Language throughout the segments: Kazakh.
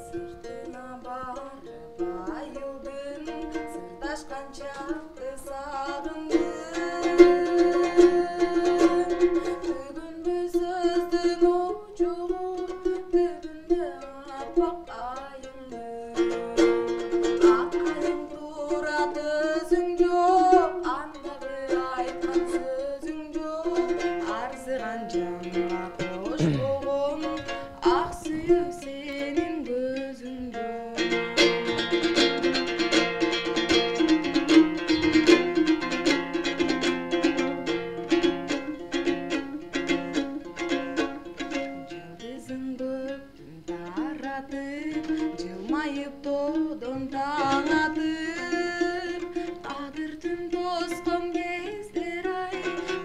Sırtına barıp ayıldın, sırdaşkanca sağındın. Tügünbü sözdün uculu, tübünde apaq ayındın. Akayın turat özün жоқ, анда bir айтқан сөзің жоқ. Арзыған жанға қош болғын, ақ сүйек сенің көзің жоқ. Жылдызың көктің таратып, жылмайып тодон таң атып. Тағдырдың тосқан кездер ай,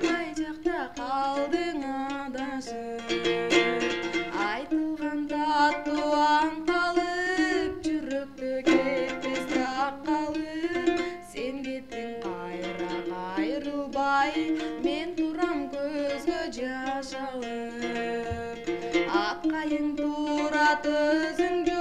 қай жақта қалдың адашып. Айтылған тату аң қалып, жүректі кетпес тақ қалып. Сен кеттің қайра қайрылбай, мен турам көзгө жаш алып. Аққайың турат өзің жоқ.